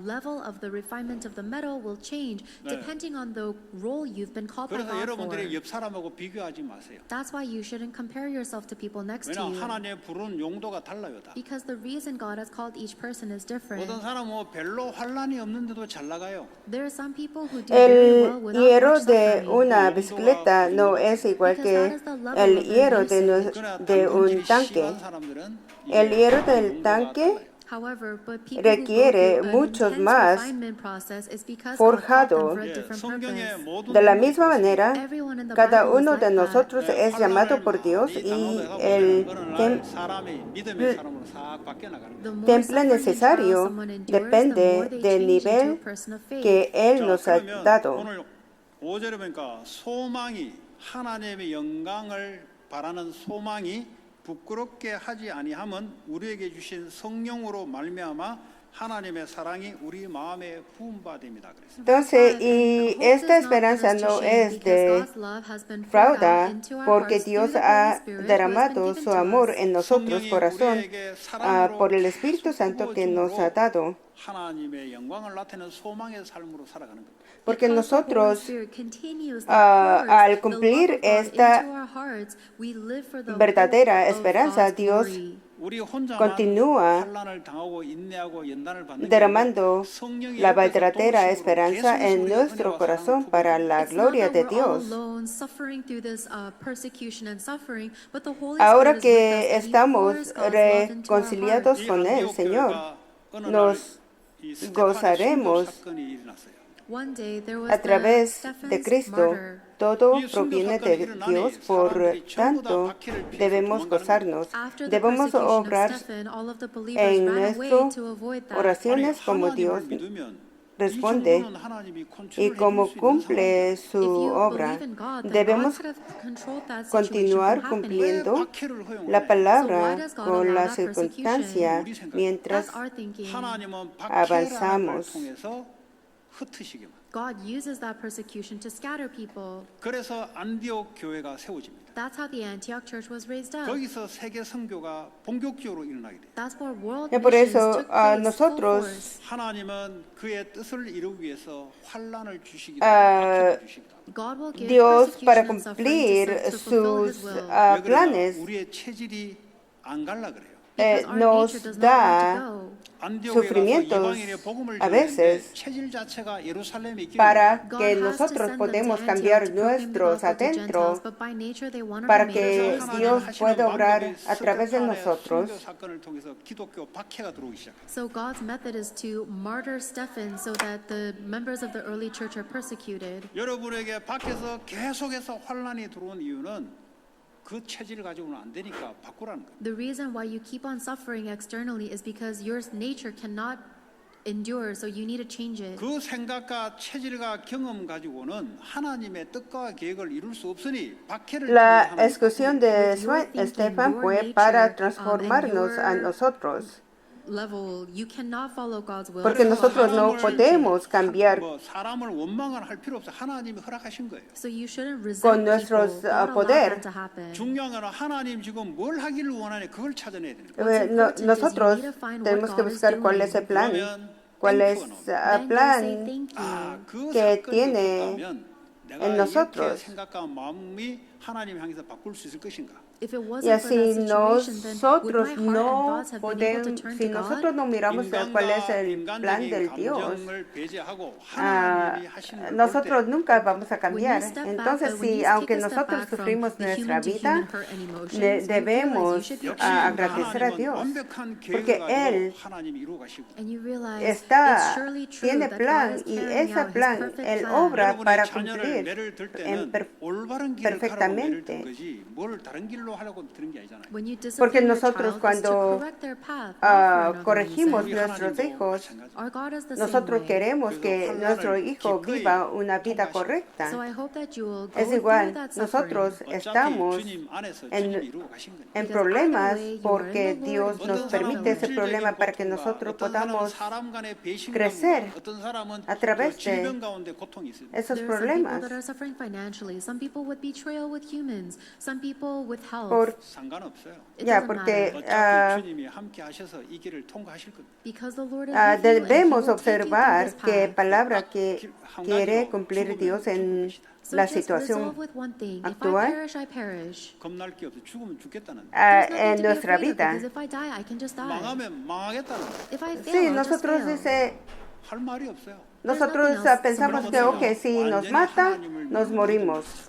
level of the refinement of the metal will change depending on the role you've been called by 그래서 God for. 여러분들이 옆 사람하고 비교하지 마세요. That's why you shouldn't compare yourself to people next to 왜냐 you. 하나님의 부른 용도가 달라요 다. Because the reason God has called each person is different. 어떤 사람은 뭐 별로 환란이 없는데도 잘 나가요. There are some people who do very well El without hierro much de suffering. una bicicleta no es igual que el hierro de un tanque. 심한 사람들은 El hierro del 용도가 tanque 달라요. However, but people requiere who go through an muchos intense más refinement process is because forjado. God called them for a 예, different 성경의 purpose. 모든 De la 분들이 misma manera, Everyone in the cada Bible is uno like de that. nosotros es llamado por Dios 많이 y 당하고 el 보면 어느 날 사람이 믿음의 사람으로 싹 바뀌어 나가는 거예요. The more temple suffering and necesario trials someone endures, the depende more they del change into a nivel person of faith. que Él 자, nos ha 그러면 dado. 오늘 5절에 보니까 소망이 하나님의 영광을 바라는 소망이 부끄럽게 하지 아니함은 우리에게 주신 성령으로 말미암아 하나님의 사랑이 우리 마음에 부음받음이다 그랬어요. Entonces, y esta esperanza no es de frauda, porque Dios ha derramado su amor en nosotros corazón por el Espíritu Santo que nos ha dado. 하나님의 영광을 나타내는 소망의 삶으로 살아가는 겁니다. Porque nosotros, al cumplir esta verdadera esperanza, Dios 우리 혼자만 continúa 환난을 당하고 인내하고 연단을 받는 게 derramando 아니라 성령이 la 옆에서 verdadera 도우심으로 esperanza 계속 en 우리의 nuestro 은혜와 corazón 사랑을 para 부어줍니다. la gloria de Dios. Ahora que estamos reconciliados 이 con el 안디옥 Señor, 교회가 어느 nos 날 이 스테파네 gozaremos 순교 사건이 일어났어요. a través de Cristo. Todo proviene de Dios, por tanto debemos gozarnos. Debemos obrar en nuestras oraciones como Dios responde y como cumple su obra. Debemos continuar cumpliendo la palabra con la circunstancia mientras 하나님은 박해라는 걸 avanzamos. 통해서 흩으시게 만들어요. God uses that persecution to scatter people. 그래서 안디옥 교회가 세워집니다. That's how the Antioch church was raised up. 거기서 세계 선교가 본격적으로 일어나게 돼요. That's where world Y por missions eso took place full nosotros force. 하나님은 그의 뜻을 이루기 위해서 환란을 주시기도 Ah, 박해를 주시기도 합니다. God will give Dios, para persecution and suffering cumplir to fulfill His sus will. 왜 그러냐? planes, 우리의 체질이 안 갈라 그래요. Because our nos nature does not want da to go. 안디옥에 가서 sufrimientos 이방인의 복음을 a 전하는데 veces 체질 자체가 예루살렘에 있기 para God que has to nosotros send them to podemos Antioch cambiar to proclaim the nuestros gospel to adentro Gentiles, but by nature they want to para remain que in 하나님 Dios 하시는 pueda obrar 방법이 a través de 스테파네 nosotros. 순교 사건을 통해서 기독교 박해가 들어오기 시작합니다. So God's method is to martyr Stephen so that the members of the early church are persecuted. 여러분에게 밖에서 계속해서 환란이 들어온 이유는 그 체질을 가지고는 안 되니까 바꾸라는 거예요. The reason why you keep on suffering externally is because your nature cannot endure, so you need to change it. 그 생각과 체질과 경험 가지고는 하나님의 뜻과 계획을 이룰 수 없으니 박해를 La 주는 하나님. excursión de With your thinking, Estefan your fue nature, para transformarnos a and your nosotros, level, you cannot follow God's will. porque nosotros no podemos cambiar 뭐 사람을 원망을 할 필요 없어. 하나님이 허락하신 거예요. So you shouldn't resent con nuestros people. God allowed poder. that to happen. 중요한 건 하나님 지금 뭘 하기를 원하네 그걸 찾아내야 되는 거예요. What's important is Nosotros you need to find tenemos what que God is buscar cuál doing. es el plan, 그러면 cuál es 땡큐가 나옵니다. el Then you say plan thank you. 그 que 사건이 tiene 있었다면 내가 en 이렇게 nosotros. 생각과 마음이 하나님 향해서 바꿀 수 있을 것인가? If it Y wasn't for that así situation, then would nosotros my heart and no thoughts have been able to podemos, turn si to nosotros God? no miramos cuál es el plan del 인간적인 Dios, 감정을 배제하고 하나님이 하시는 걸 볼 때 nosotros nunca vamos a When you cambiar. step back, Entonces, when you si take aunque a step nosotros back from sufrimos the nuestra human to vida, human hurt and emotions, you realize you debemos should be 역시 praying God. agradecer a 하나님은 Dios, 완벽한 porque 계획을 Él 가지고 하나님이 이루어 가시고 And you realize está, it's surely true tiene that God plan is y carrying ese out His plan perfect Él plan. obra 여러분의 para 자녀를 cumplir 매를 들 en 때는 올바른 길을 가라고 매를 든 perfectamente. 거지 뭘 다른 길로 하려고 드는 게 아니잖아요. When you Porque discipline your nosotros child, it's to cuando correct their path, not for another corregimos reason. 우리 nuestros 하나님도 hijos, 마찬가지. Our God is the nosotros same way. queremos que 그래서 nuestro 환난을 hijo 기꺼이 viva una vida 통과하시고. correcta. So I hope that you will go Es through igual, that suffering. nosotros 어차피 estamos 주님 안에서 en- 주님이 이루어 가신 거니까. en Because problemas either way, you are porque in the Lord Dios and nos you will permite ese fulfill it. problema para que nosotros 어떤 사람은 podamos 사람 간의 배신감과 crecer 어떤 사람은 a través 또 de 질병 가운데 고통이 있습니다. esos There are some people problemas. that are suffering financially, some people with betrayal with humans, some people with health. Por, 상관없어요. It ya, doesn't porque matter. 어차피 주님이 함께 하셔서 이 길을 통과하실 겁니다. Because the Lord is with you and He debemos will take you through observar this qué path. palabra que 한 quiere 가지로 cumplir 죽으면 Dios 죽을 en 것이다. So la just situación resolve with one thing. If I actual perish, I perish. 겁날 게 없어. 죽으면 죽겠다는. There's nothing en to be nuestra afraid of vida. because if I die, I can just die. 망하면 망하겠다는. If I fail, Sí, I'll just nosotros fail. dice, 할 말이 없어요. nosotros pensamos que, ok, si nos mata, nos morimos.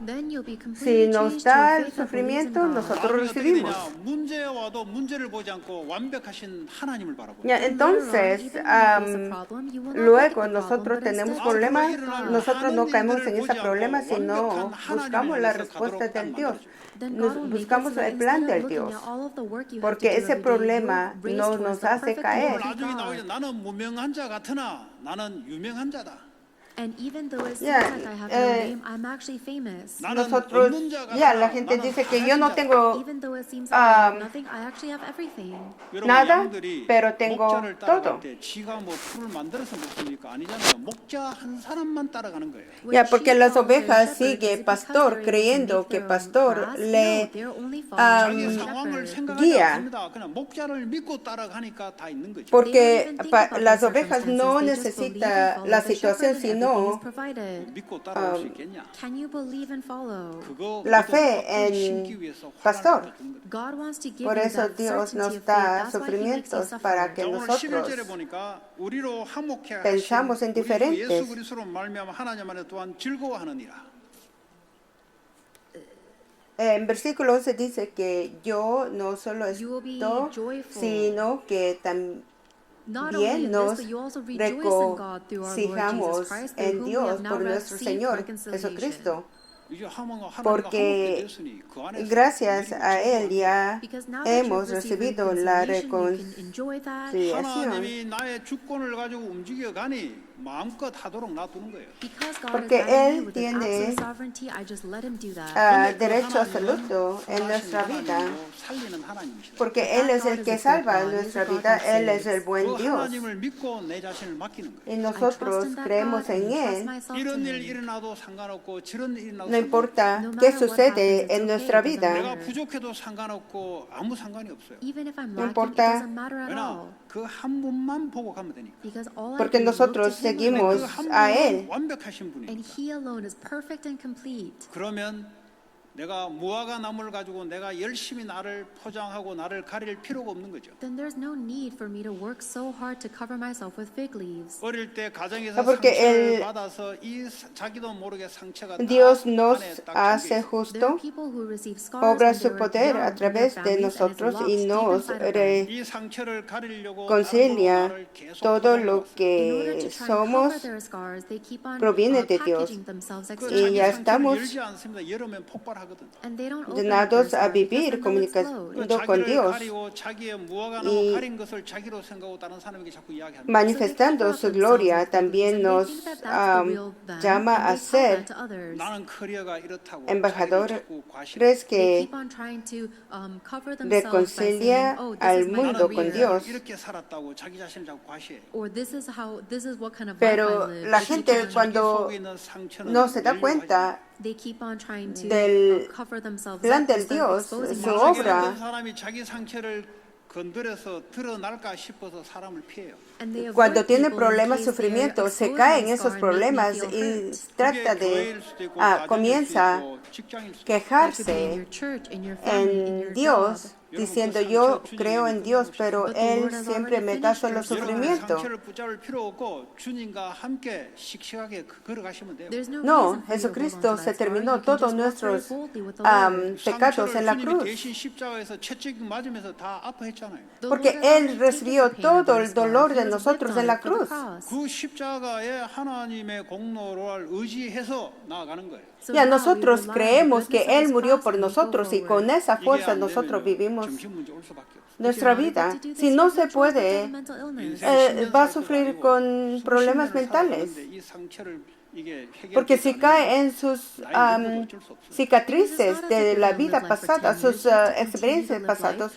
Then you'll be Si completely nos changed to a da el faith that believes in sufrimiento, God. nosotros 나중에 어떻게 되냐? recibimos. 문제 와도 문제를 보지 않고 완벽하신 하나님을 바라보고. Ya, Then later on, entonces, even when you face a problem, you will not look luego at the nosotros problem, but tenemos instead problemas, look at God. nosotros no caemos en ese 보지 problema, 않고 sino 완벽한 buscamos la 하나님을 respuesta 향해서 del 가도록 Dios. 딱 Then Nos God will make it so buscamos that el plan instead del of looking Dios. at all of the work you have to Porque do ese every day, problema you'll race no towards nos the hace perfect caer. will of 나중에 나오죠. God. 나는 무명한 자 같으나 나는 유명한 자다. And even though it seems Yeah, like I have no name, I'm actually famous. 나는 Nosotros, 없는 자 ya, 같으나 la gente 나는 dice que 하나님 yo no 자다. tengo Even though it seems like I have nothing, I actually have everything. 여러분, nada, 양들이 pero tengo 목자를 todo. 따라갈 때 지가 뭐 풀을 만들어서 먹습니까? 아니잖아요. 목자 한 사람만 따라가는 거예요. Ya, porque When las sheep follow their ovejas shepherd, sigue is it because pastor they're able to creyendo make que their own pastor grass? le No, they're only following 자기 the 상황을 shepherd. 생각하지 guía. 않습니다. 그냥 목자를 믿고 따라가니까 다 있는 거죠. Porque They don't even think about las their ovejas circumstances. no They just believe and necesitan follow la the situación, shepherd and everything is sino provided. 믿고 따라올 수 있겠냐? Can you believe and follow? 그거 la 믿음 fe 확고히 en 심기 위해서 pastor. 환난을 주는 거죠. God wants to give Por you eso that Dios certainty nos of faith. da That's why He makes you sufrimientos suffer. para que 자, 오늘 nosotros 11절에 보니까 우리로 화목해 pensamos 하신 en 우리 주 diferentes. 예수 그리스도로 말미암아 하나님 안에 또한 즐거워하느니라. En versículo 11 dice que yo no solo You will be esto, joyful. sino que Not only también in nos this, but you also rejoice in God through our Lord Jesus regocijamos Christ, through en whom we Dios have now por nuestro received Señor reconciliation. Jesucristo, 이제 하나님과 하나님과 porque 화목해 됐으니 그 안에서 gracias 우리는 a Él 즐거워하는 ya Because now that you've hemos received recibido la reconciliation, you can enjoy that. reconciliación. 하나님이 나의 주권을 가지고 움직여 가니 마음껏 하도록 놔두는 거예요. Because God Porque is guiding Él me with His tiene, absolute sovereignty, I just let Him do that. 근데 그 derecho 하나님은 absoluto en 선하신 nuestra vida, 하나님이고 살리는 하나님이시다. porque Él es el que salva nuestra vida, Él es el 그 buen Dios. 하나님을 믿고 내 자신을 맡기는 거예요. Y nosotros creemos en Él. 이런 일 일어나도 상관없고 저런 일 일어나도 No importa No qué matter what sucede happens, it's en okay, nuestra it doesn't vida, 내가 부족해도 상관없고 아무 상관이 없어요. Even if I'm No lacking, it importa. doesn't matter at 왜냐 all. 그 한 분만 보고 가면 되니까. Because all I porque do is look to nosotros Him seguimos 그한 a 분은 Él. 완벽하신 and 분이니까. He alone is perfect and complete. 그러면 내가 무화과 나무를 가지고 내가 열심히 나를 포장하고 나를 가릴 필요가 없는 거죠. Then there's no need for me to work so hard to cover myself with fig leaves. 어릴 때 가정에서 porque 상처를 el- 받아서 이 자기도 모르게 상처가 Dios 딱 nos 안에 딱 hace 잠겨 있어요. There are justo, people who receive scars obra when su they were poder young a in their través de families, and it's nosotros locked y deep nos inside of them. 이 상처를 가리려고 reconcilia 나를 계속 todo 포장해 lo 왔어요. In order que to try and cover somos their scars, they keep on proviene de Dios. packaging themselves 그 externally. Y ya 자기 상처를 estamos 열지 않습니다. 열으면 폭발하거든요. 하거든. And they don't open up Llamados their a store because vivir then they'll explode. comunicando con 자기를 Dios, 가리고 자기의 무화과나무 y 가린 것을 자기로 생각하고 다른 사람에게 자꾸 이야기합니다. manifestando su gloria, también nos llama a ser 나는 커리어가 이렇다고 embajadores 자기를 자꾸 과시해. They que keep on trying to cover themselves by reconcilia saying, "Oh, this al is my mundo 나는 con career," Dios. 이렇게 살았다고 자기 자신을 자꾸 과시해. or this is what kind of life Pero I live. la They gente keep on- cuando no se da cuenta They keep on trying to del cover themselves plan up del instead of Dios, exposing su themselves. obra, 어떤 사람이 자기 상처를 건드려서 드러날까 싶어서 사람을 피해요. And they avoid cuando tiene people in problemas, case they're sufrimiento, se exposing cae en the esos scar and make me problemas feel y hurt. trata 그게 de 교회일 수도 있고 가정일 수도 comienza 있고 직장일 수도 있고. That could be in quejarse your church, in your family, in en your Dios, job. diciendo yo creo en Dios, pero But the Lord Él has siempre already me da finished solo your story. 여러분의 sufrimiento. 상처를 붙잡을 필요 없고 주님과 함께 씩씩하게 걸어가시면 돼요. There's no No, reason for you to hold on to Jesucristo that se scar. terminó You can todos just walk nuestros very boldly with the Lord. pecados en la 주님이 cruz, 대신 십자가에서 채찍 맞으면서 다 아파했잖아요. The porque Lord has already Él recibió taken the pain of todo our el scar. dolor He de was nosotros whipped en on la it for the cruz. cross. 그 십자가에 하나님의 공로를 의지해서 나아가는 거예요. So Ya now we nosotros rely on the creemos que goodness of Él His murió cross por and we go nosotros y con forward. esa 이게 fuerza 안 nosotros 되면 vivimos 정신 문제 올 수밖에 없어요. nuestra If you're not vida. able to do this, Si you no have se no choice but to have puede, a mental illness. va a sufrir con problemas mentales. 이 상처를 이게 Porque si 해결되지 cae en sus 않으면 어쩔 수 없어요. cicatrices de la vida pasada, sus experiencias pasadas,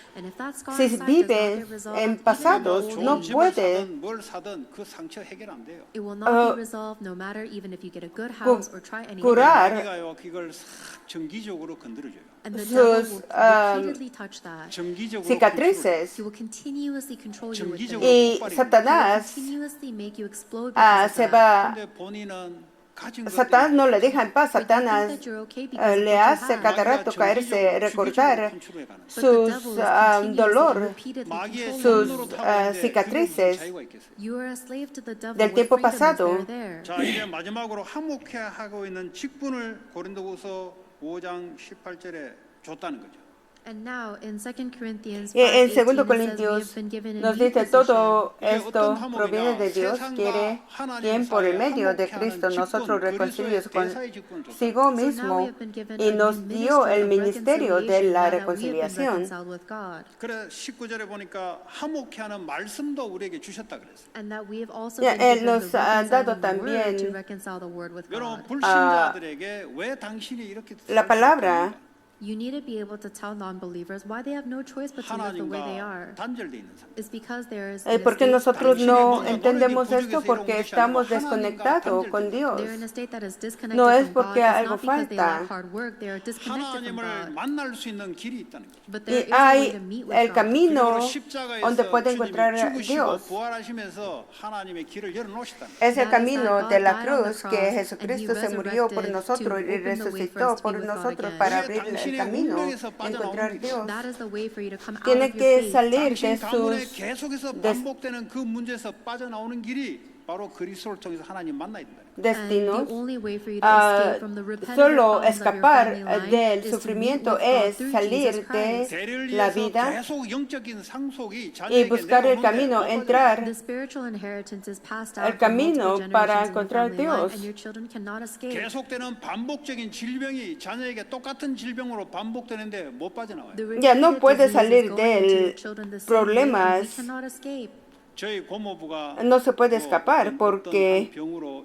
si vive en pasados, 좋은 no 집을 puede 사든 뭘 사든 그 상처 해결 안 돼요. It will not be resolved no matter even if you get a good house or try anything. curar 마귀가요 그걸 싹 정기적으로 건드려줘요. And the devil sus will repeatedly touch that. 정기적으로 cicatrices. He will continuously control you with 정기적으로 it. Y 폭발이 He will Satanás continuously make you explode because of se that. va, 근데 본인은 가진 것 Satanás no le deja en paz, But you think Satanás that you're okay because of le what you hace have. cada rato caerse, recordar But the sus devil is continuously dolor, repeatedly 마귀의 controlling sus 손으로 타고 있는데 cicatrices 자유가 있겠어요. you. You are a slave to the devil. del What tiempo freedom is pasado. there? 자 이제 마지막으로 화목해하고 있는 직분을 고린도후서 5장 18절에 줬다는 거죠. And now in 2 Corinthians En 5:18 2 it says we Corintios have been given a nos new dice position. todo 이게 esto 어떤 proviene de Dios, 세상과 quiere 하나님 quien por el 사이에 medio de 화목케 Cristo 하는 nosotros 직분, reconcilios 그리스도의 대사의 직분을 줬다. consigo So now we mismo have been given y a nos new dio el ministry of ministerio de reconciliation la now that we have been reconciliación. reconciled with God. 그래 19절에 보니까 화목케 하는 말씀도 우리에게 주셨다 그랬어요. And that we have also Ya, been Él given the nos ha dado reconciling word to también reconcile the word with 여러분 God. 불신자들에게 왜 당신이 이렇게 la palabra. You need to be able to tell non-believers why they have no choice but to live the way they are. 하나님과 단절돼 있는 상태. It's because there is ¿Por qué an estate- nosotros no entendemos esto? Porque estamos desconectados con Dios. they're in a state that is disconnected No es from God. porque It's algo not because they falta. lack hard work. They are disconnected from 하나님을 God. 만날 수 있는 길이 있다는 거죠. But there Y is a way hay to meet with el God. camino 그리고 십자가에서 donde puede encontrar a 주님이 죽으시고 Dios. 부활하시면서 하나님의 길을 열어놓으셨다는 거예요. Es el That is camino that God de la died on the cruz cross que and He Jesucristo se murió por resurrected nosotros to y open the way for resucitó us to por be with God nosotros again. para 그게 abrir el 당신의 camino 운명에서 de 빠져나오는 encontrar 길이에요. Dios. That is the way for you to come out Tiene of your que faith. salir de 당신 가문에 sus 계속해서 반복되는 그 문제에서 빠져나오는 길이 바로 그리스도를 통해서 하나님 만나야 된다. And the destinos. only way for you to escape from the repetitive Solo problems of your escapar family line del is to meet sufrimiento with God es through salir Jesus de Christ. 대를 la 위해서 vida 계속 영적인 상속이 y 자녀에게 buscar el 내려오는데 camino, 못 빠져나가요. entrar The spiritual inheritance is passed el out from multiple camino para generations in the encontrar family line, Dios. and your children cannot escape. 계속되는 반복적인 질병이 자녀에게 똑같은 질병으로 반복되는데 못 빠져나와요. The Ya no repeated puede disease is salir going into del your children the same way, and we problemas. cannot escape. 저희 고모부가 No se puede 뭐 escapar 어떤 porque 한 병으로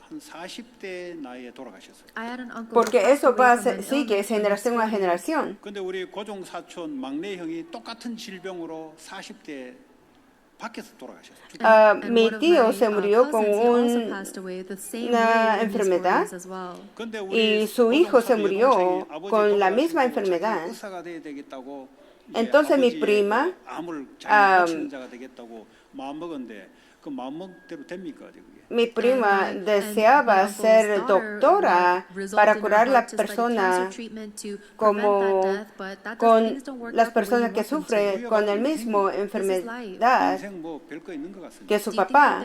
한 40대 나이에 돌아가셨어요. I had an uncle porque who passed eso away va, from an sigue illness when he was generación a 40. generación. 근데 우리 고종 사촌 막내 형이 똑같은 질병으로 40대 밖에서 돌아가셨어요. And Mi one of tío my, se murió con cousins, he also passed away the same una way in his enfermedad. 40s as well. 근데 Y 우리 su hijo se 고종 murió 사촌 여동생이 con la 아버지 misma 돌아가시고 enfermedad. 자기가 의사가 돼야 되겠다고 Entonces mi 아버지의 prima, 암을 자기가 고치는 자가 되겠다고 마음 먹었는데 그 마음대로 됩니까 그게? Mi prima deseaba ser doctora para curar la persona como con las personas que sufren con el mismo enfermedad 인생 뭐 별거 있는 것 같습니다. que su papá,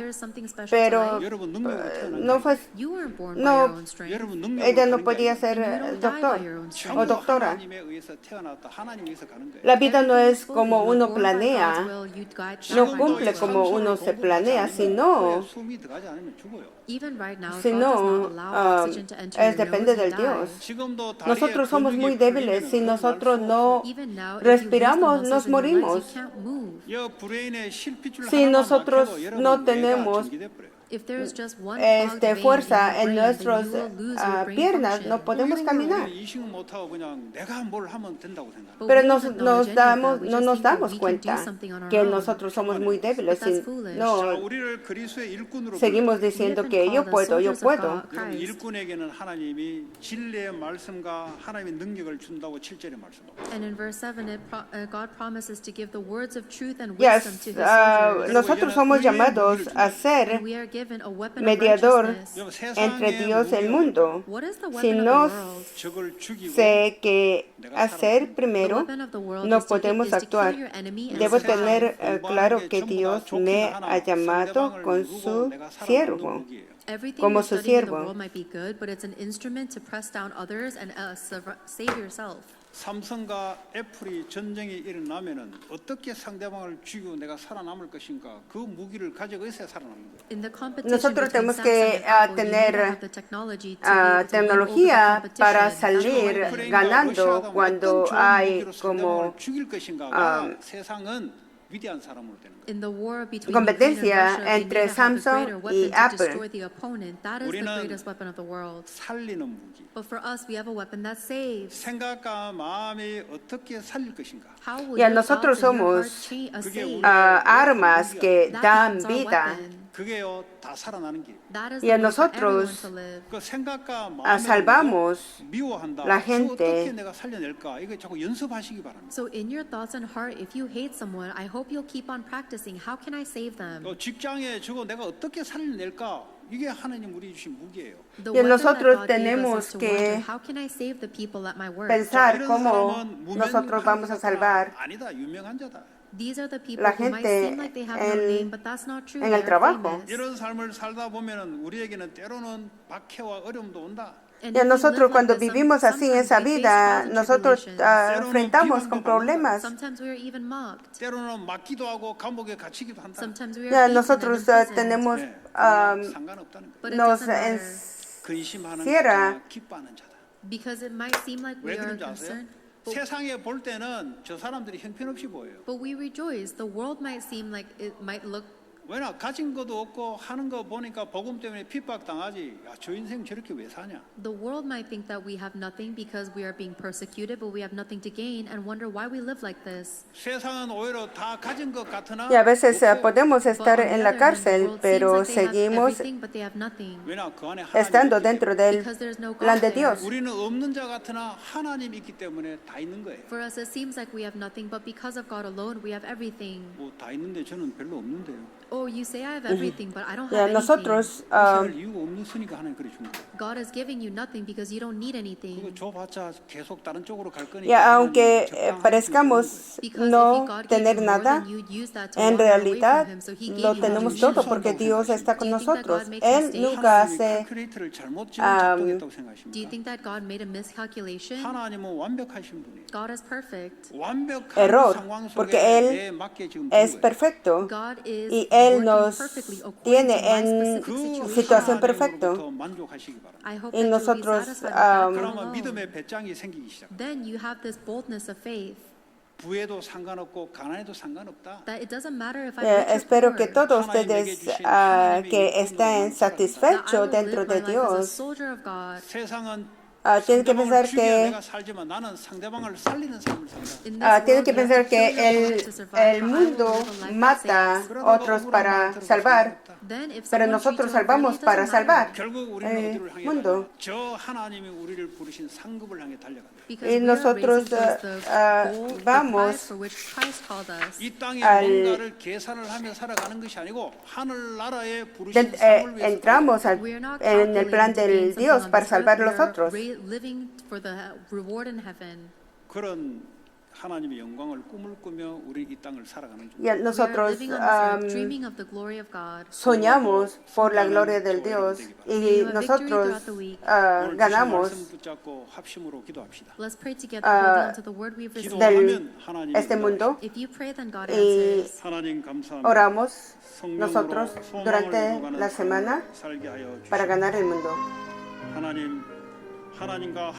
pero 여러분 능력으로 태어난 no fue, You weren't born by no, your own strength. 여러분 능력으로 ella no 가는 게 podía 아니라 ser You don't die doctor by your own strength. o 전부 doctora. 하나님에 의해서 태어났다. 하나님에 의해서 가는 거예요. La vida no Everything es is fully. como You were uno born by God's planea, will, you die no by cumple God's will. como uno se planea. planea, si 코에 no, 숨이 들어가지 않으면 죽어요. Even right now, si God does no, not allow oxygen to enter your depende nose, del you Dios. die. 지금도 다리에 Nosotros somos 근육이 muy débiles. 풀리면은 Si 그걸 날 nosotros 수 no 없어요. Even now, if you lose the respiramos, muscles nos in your legs, you morimos. can't move. 여 브레인에 실핏줄 Si 하나만 nosotros 막혀도 no 여러분 뇌가 tenemos 전기돼 버려요. If there is just one clogged vein in fuerza your en brain, then nuestras you will lose your brain piernas, function. no podemos 이런 걸 caminar. 우리는 인식 못하고 그냥 내가 뭘 하면 된다고 생각합니다. But Pero we don't acknowledge any of that. We no just nos think that damos we can do cuenta something on our que own. nosotros somos muy débiles. But that's Si foolish. 자, no, 우리를 그리스도의 일꾼으로 seguimos 불러요. diciendo We have que been yo called puedo, the yo soldiers of puedo. God, 여러분 Christ. 일꾼에게는 하나님이 진리의 말씀과 하나님의 능력을 준다고 7절에 말씀합니다. And in verse 7, God promises to give the words of truth and Yes, wisdom to his soldiers. nosotros somos llamados a ser And we are given a weapon mediador of righteousness. 여러분, entre 세상의 Dios y el 무기가 mundo. What is the Si weapon no of the world? 적을 죽이고 sé que 내가 hacer The primero, weapon of the world no is to podemos kill actuar. your enemy and Debo survive. tener claro que Dios me ha llamado con su siervo, Everything como you're su studying in the siervo. world might be good, but it's an instrument to press down others and save yourself. 삼성과 애플이 전쟁이 일어나면은 어떻게 상대방을 죽이고 내가 살아남을 것인가 그 무기를 가지고 있어야 살아남는 거예요. In the competition Nosotros between tenemos que, Samsung and Apple, you need to tener, have the technology to be able to win over the tecnología para competition. salir ganando cuando hay como 죽일 것인가가 세상은 위대한 사람으로 되는 거예요. In the war between competencia Ukraine and Russia, they entre need to have the Samsung greater y weapon to Apple. destroy the opponent. That is the 우리는 greatest weapon of the world. 살리는 무기. But for us, we have a weapon that saves. 생각과 마음이 어떻게 살릴 것인가? How will Ya your nosotros thoughts and your heart somos, save? armas que That dan is our vida. weapon. 그게요 다 살아나는 길. That is Y a the way for everyone nosotros to live. 그 생각과 마음을 salvamos 미워한다. la 그거 gente. 어떻게 내가 살려낼까? 이거 자꾸 연습하시기 바랍니다. So in your thoughts and heart, if you hate someone, I hope you'll keep on practicing. How can I save them? 직장에 저거 내가 어떻게 살려낼까? 이게 하나님 우리 주신 무기예요. The Y weapon that nosotros God gave us tenemos is to que wonder, how can I save the people at my work? pensar 이런 cómo 사람은 무명한 nosotros vamos a 자가 salvar 아니다. 유명한 자다. These are the people la who might gente seem like they have no name, but that's not true. en They el are trabajo. famous. 이런 삶을 살다 보면은 우리에게는 때로는 박해와 어려움도 온다. And Y a if we nosotros live like cuando this, vivimos así en sometimes esa we face vida, trials and nosotros tribulations. enfrentamos con problemas. Sometimes we are even mocked. 때로는 맞기도 하고 감옥에 갇히기도 한다. Sometimes we are Ya beaten and nosotros imprisoned. tenemos, 네, 그러나 상관없다는 거예요. But it nos doesn't matter. 근심하는 encierra. 자가 기뻐하는 자다. Because it might seem like we 왜 are 그런지 아세요? concerned, but, 세상에 볼 때는 저 사람들이 형편없이 보여요. but we rejoice. The world might seem like it might look. 왜냐 가진 것도 없고 하는 거 보니까 복음 때문에 핍박 당하지. 야, 저 인생 저렇게 왜 사냐? The world might think that we have nothing because we are being persecuted, but we have nothing to gain and wonder why we live like this. 세상은 오히려 다 가진 것 같으나 Y a veces 없어요. podemos But estar on the en la other hand, the cárcel, world pero seems like they have seguimos everything, but they have nothing. 왜냐 그 안에 estando 하나님이 있기 dentro 때문에. del Because there's no God plan de there. Dios. 우리는 없는 자 같으나 하나님이 있기 때문에 다 있는 거예요. For us, it seems like we have nothing, but because of God alone, we have everything. 뭐 다 있는데 저는 별로 없는데요. Oh, you say I have everything, but I don't Ya have anything. nosotros 있을 이유가 없으니까 하나님 그래 준 거예요. God is giving you nothing because you don't need 그거 anything. 줘봤자 계속 다른 쪽으로 갈 거니까. ya 하나님 aunque 적당한 parezcamos Because no if God gave tener you more, nada, then you'd use that to en wander away realidad from Him. So He gave lo you tenemos what you todo need. porque Dios está con Do you think that nosotros. God makes Él mistakes? nunca 하나님이 hace 칼큘레이터를 잘못 작동했다고 생각하십니까? Do you think that God made a miscalculation? 하나님은 완벽하신 분이에요. God is perfect. 완벽한 error, 상황 속에 porque Él 내 맞게 지금 es 둔 거예요. perfecto God is y Él working nos perfectly according tiene to my en specific 그 situation. situación perfecta. 하나님으로부터 만족하시기 바랍니다. I hope Y that you'll be nosotros, satisfied with that 그러면 alone. 믿음의 배짱이 생기기 시작. Then you have this boldness of faith 부에도 상관없고 가난해도 상관없다. that it doesn't matter if I'm rich or espero que poor. todos ustedes que estén That I satisfechos will dentro live de my life as a Dios. soldier of God. 세상은 Tienen que 상대방을 pensar 죽여 que 내가 살지만 나는 상대방을 살리는 삶을 산다. In this tienen world, que you have pensar to que kill yourself to survive. el I will mundo live a life that mata saves. a otros para salvar, Then if pero someone nosotros treats you unfairly, salvamos it para doesn't salvar. matter. 결국 우리는 어디를 향해 mundo. 가냐? 저 하나님이 우리를 부르신 상급을 향해 달려간다. Because Y we are nosotros, racing towards the goal, the vamos prize for which Christ called us. 이 땅에 al- 뭔가를 계산을 하며 살아가는 것이 아니고 하늘나라에 부르신 상을 위해서 entramos We are not en el plan calculating to gain del something Dios on para this salvar a earth. los otros. We are living for the reward in heaven. 그런 하나님의 영광을 꿈을 꾸며 우리 이 땅을 살아가는 중. Y nosotros living on this earth, dreaming of the glory of God. soñamos por la gloria del Dios y nosotros 오늘 주신 ganamos 말씀 붙잡고 합심으로 기도합시다. Let's pray together, holding on to the word we've received. del 기도하면 하나님이 este mundo If you pray, then God y answers. 하나님 감사합니다. oramos 성령으로 nosotros 소망을 durante 이루어가는 la semana 삶을 살게 하여 para 주시옵소서. ganar el mundo. 하나님과